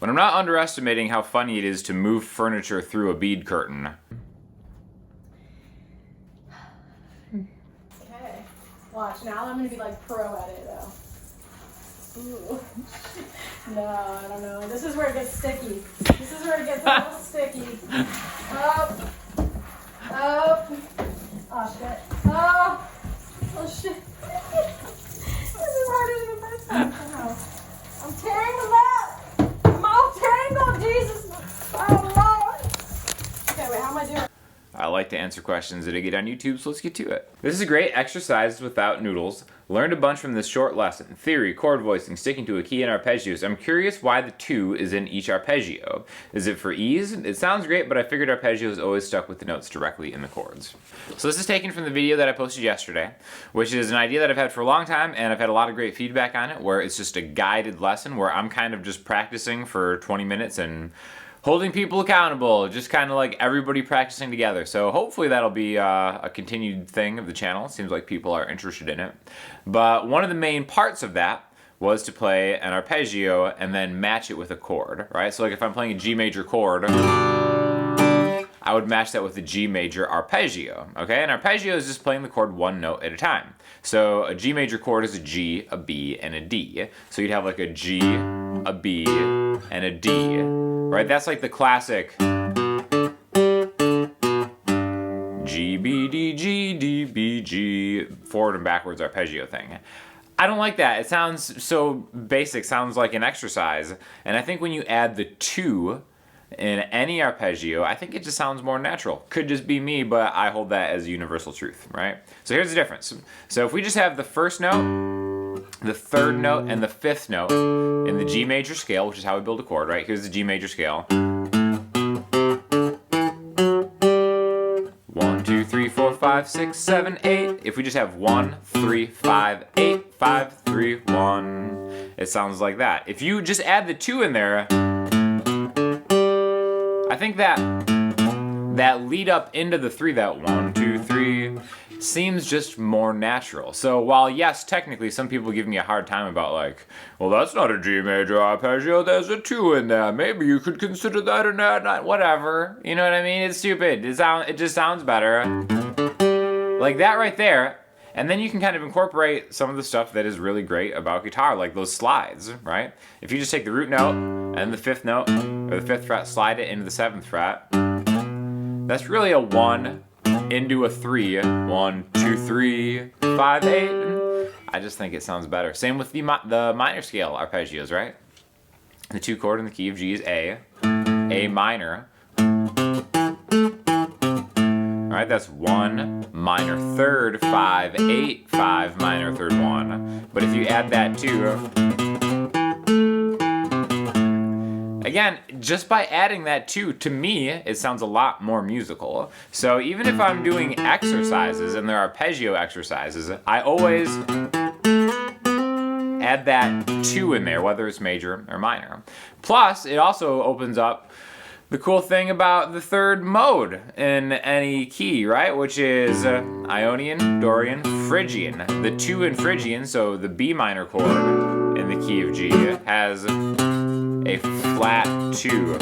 but I'm not underestimating how funny it is to move furniture through a bead curtain. Okay, watch. Now I'm gonna be like pro at it though. Ooh. No, I don't know. This is where it gets sticky. This is where it gets a little sticky. Up. Up. Oh shit. Oh. Oh shit. This is harder than the first time somehow. I'm tangled up. I'm all tangled, Jesus. Oh Lord. Okay, wait, how am I doing? I like to answer questions that I get on YouTube, so let's get to it. This is a great exercise without noodles. Learned a bunch from this short lesson. Theory, chord voicing, sticking to a key, and arpeggios. I'm curious why the 2 is in each arpeggio. Is it for ease? It sounds great, but I figured arpeggios always stuck with the notes directly in the chords. So this is taken from the video that I posted yesterday, which is an idea that I've had for a long time, and I've had a lot of great feedback on it, where it's just a guided lesson where I'm kind of just practicing for 20 minutes and holding people accountable, just kind of like everybody practicing together. So hopefully that'll be a continued thing of the channel. Seems like people are interested in it. But one of the main parts of that was to play an arpeggio and then match it with a chord, right? So like if I'm playing a G major chord, I would match that with a G major arpeggio, okay? And arpeggio is just playing the chord one note at a time. So a G major chord is a G, a B, and a D. So you'd have like a G, a B, and a D, right? That's like the classic G, B, D, G, D, B, G, forward and backwards arpeggio thing. I don't like that. It sounds so basic, sounds like an exercise. And I think when you add the 2 in any arpeggio, I think it just sounds more natural. Could just be me, but I hold that as universal truth, right? So here's the difference. So if we just have the first note, the third note, and the 5th note in the G major scale, which is how we build a chord, right? Here's the G major scale. 1, 2, 3, 4, 5, 6, 7, 8. If we just have 1, 3, 5, 8, 5, 3, 1, it sounds like that. If you just add the 2 in there, I think that lead up into the 3, that 1, 2, 3, seems just more natural. So while yes, technically some people give me a hard time about like, well, that's not a G major arpeggio, there's a 2 in there. Maybe you could consider that an add, whatever. You know what I mean? It's stupid. It just sounds better. Like that right there. And then you can kind of incorporate some of the stuff that is really great about guitar, like those slides, right? If you just take the root note and the 5th note, or the 5th fret, slide it into the 7th fret, that's really a 1 into a 3. 1, 2, 3, 5, 8. I just think it sounds better. Same with the minor scale arpeggios, right? The 2 chord in the key of G is A minor. All right, that's 1 minor 3rd, 5, 8, 5 minor 3rd, 1. But if you add that 2, again, just by adding that 2, to me, it sounds a lot more musical. So even if I'm doing exercises, and they're arpeggio exercises, I always add that 2 in there, whether it's major or minor. Plus, it also opens up the cool thing about the 3rd mode in any key, right? Which is Ionian, Dorian, Phrygian. The 2 in Phrygian, so the B minor chord in the key of G, has a flat 2.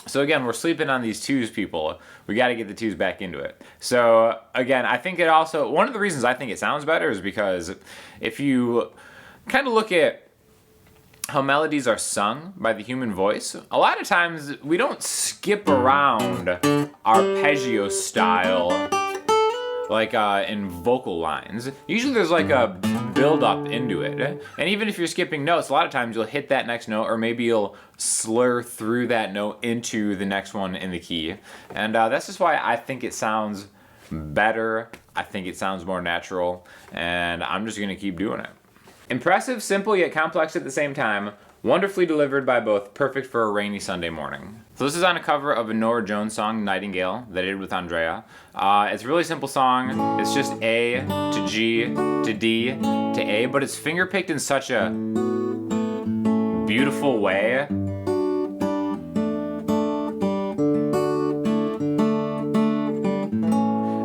So again, we're sleeping on these 2s, people. We got to get the 2s back into it. So again, I think it also, one of the reasons I think it sounds better is because if you kind of look at how melodies are sung by the human voice, a lot of times we don't skip around arpeggio style like in vocal lines. Usually there's like a build up into it. And even if you're skipping notes, a lot of times you'll hit that next note, or maybe you'll slur through that note into the next one in the key. And that's just why I think it sounds better. I think it sounds more natural, and I'm just gonna keep doing it. Impressive, simple, yet complex at the same time. Wonderfully delivered by both. Perfect for a rainy Sunday morning. So this is on a cover of a Norah Jones song, Nightingale, that I did with Andrea. It's a really simple song. It's just A to G to D to A, but it's fingerpicked in such a beautiful way.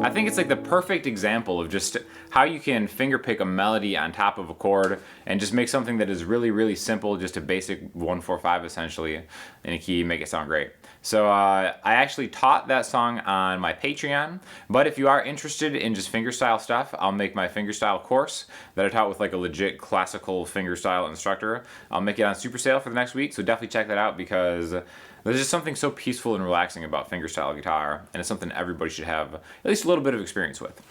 I think it's like the perfect example of just how you can finger pick a melody on top of a chord and just make something that is really, really simple, just a basic 1-4-5 essentially in a key, make it sound great. So I actually taught that song on my Patreon, but if you are interested in just fingerstyle stuff, I'll make my fingerstyle course that I taught with like a legit classical fingerstyle instructor. I'll make it on super sale for the next week, so definitely check that out because there's just something so peaceful and relaxing about fingerstyle guitar, and it's something everybody should have at least a little bit of experience with.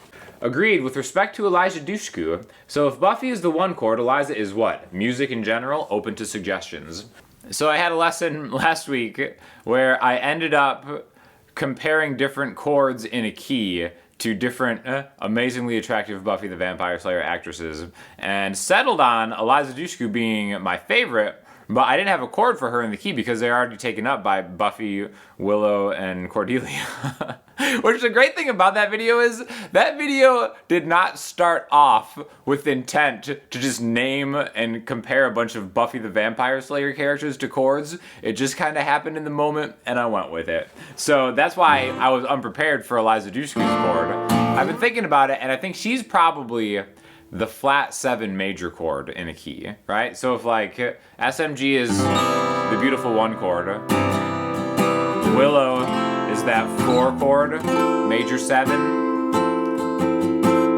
Agreed with respect to Eliza Dushku. So if Buffy is the one chord, Eliza is what? Music in general, open to suggestions. So I had a lesson last week where I ended up comparing different chords in a key to different amazingly attractive Buffy the Vampire Slayer actresses and settled on Eliza Dushku being my favorite, but I didn't have a chord for her in the key because they're already taken up by Buffy, Willow, and Cordelia. Which the great thing about that video is that video did not start off with intent to just name and compare a bunch of Buffy the Vampire Slayer characters to chords. It just kind of happened in the moment and I went with it. So that's why I was unprepared for Eliza Dushku's chord. I've been thinking about it and I think she's probably the flat 7 major chord in a key, right? So if like SMG is the beautiful 1 chord, Willow is that 4 chord, major 7,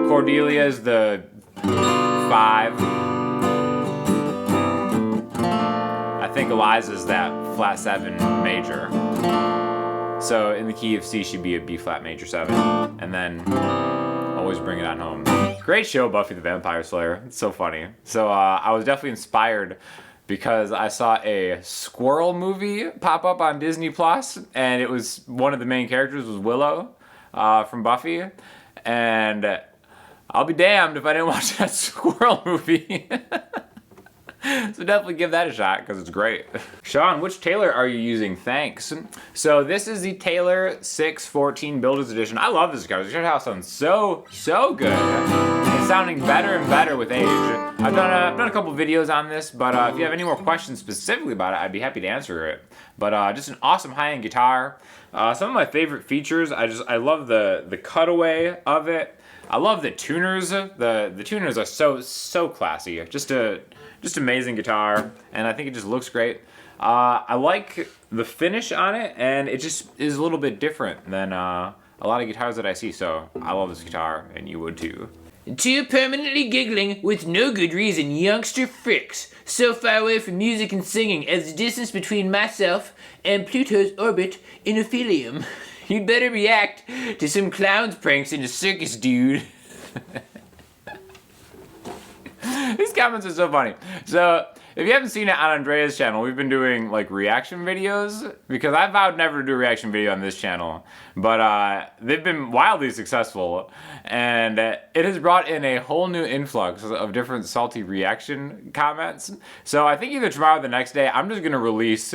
Cordelia is the 5, I think Eliza's that flat 7 major. So in the key of C she'd be a B flat major 7, and then always bring it on home. Great show, Buffy the Vampire Slayer. It's so funny. So I was definitely inspired because I saw a squirrel movie pop up on Disney Plus, and it was one of the main characters was Willow from Buffy, and I'll be damned if I didn't watch that squirrel movie. So definitely give that a shot because it's great. Sean, which Taylor are you using? Thanks. So this is the Taylor 614 Builders Edition. I love this guitar. This guitar sounds so good. It's sounding better and better with age. I've done a couple videos on this, but if you have any more questions specifically about it, I'd be happy to answer it. But just an awesome high-end guitar. Some of my favorite features, I love the cutaway of it. I love the tuners. The tuners are so classy. Just amazing guitar, and I think it just looks great. I like the finish on it, and it just is a little bit different than a lot of guitars that I see, so I love this guitar, and you would too. Too permanently giggling with no good reason, youngster Fricks. So far away from music and singing as the distance between myself and Pluto's orbit in a philium. You'd better react to some clown's pranks in a circus, dude. These comments are so funny. So, if you haven't seen it on Andrea's channel, we've been doing like reaction videos because I vowed never to do a reaction video on this channel, but they've been wildly successful, and it has brought in a whole new influx of different salty reaction comments. So I think either tomorrow or the next day, I'm just gonna release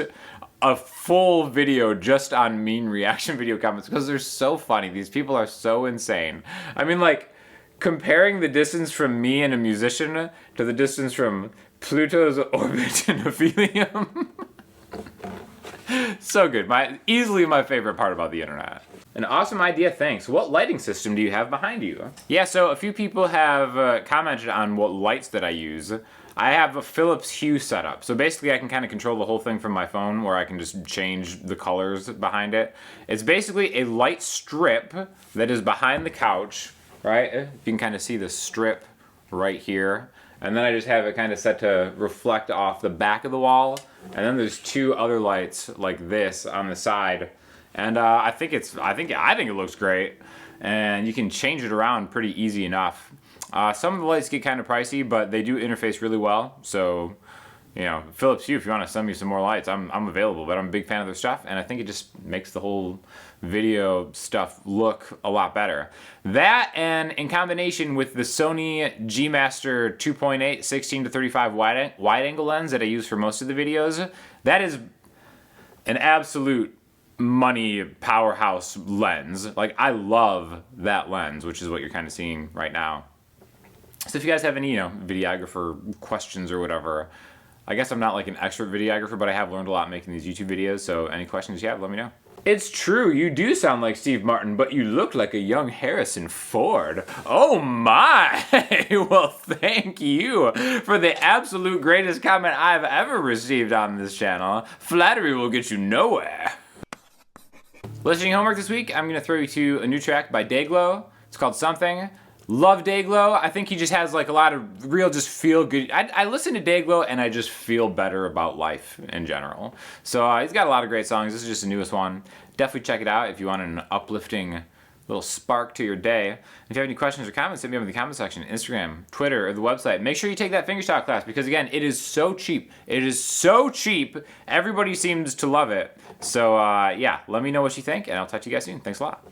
a full video just on mean reaction video comments because they're so funny. These people are so insane. I mean, like, comparing the distance from me and a musician to the distance from Pluto's orbit and a helium. So good. Easily my favorite part about the internet. An awesome idea, thanks. What lighting system do you have behind you? Yeah, so a few people have commented on what lights that I use. I have a Philips Hue setup. So basically I can kind of control the whole thing from my phone where I can just change the colors behind it. It's basically a light strip that is behind the couch, right? You can kind of see the strip right here. And then I just have it kind of set to reflect off the back of the wall. And then there's 2 other lights like this on the side. And I think it looks great. And you can change it around pretty easy enough. Some of the lights get kind of pricey, but they do interface really well. So, you know, Philips Hue, if you want to send me some more lights, I'm available. But I'm a big fan of their stuff, and I think it just makes the whole video stuff look a lot better. That, and in combination with the Sony G Master 2.8 16-35 wide angle lens that I use for most of the videos, that is an absolute money powerhouse lens. Like, I love that lens, which is what you're kind of seeing right now. So if you guys have any, videographer questions or whatever, I guess I'm not like an expert videographer, but I have learned a lot making these YouTube videos, so any questions you have, let me know. It's true, you do sound like Steve Martin, but you look like a young Harrison Ford. Oh my! Well, thank you for the absolute greatest comment I've ever received on this channel. Flattery will get you nowhere. Listening homework this week, I'm gonna throw you to a new track by Dayglow. It's called Something. Love Dayglow. I think he just has like a lot of real just feel good. I listen to Dayglow and I just feel better about life in general. So he's got a lot of great songs. This is just the newest one. Definitely check it out if you want an uplifting little spark to your day. If you have any questions or comments, hit me up in the comment section, Instagram, Twitter, or the website. Make sure you take that Fingerstyle class because again, it is so cheap. It is so cheap. Everybody seems to love it. So yeah, let me know what you think and I'll talk to you guys soon. Thanks a lot.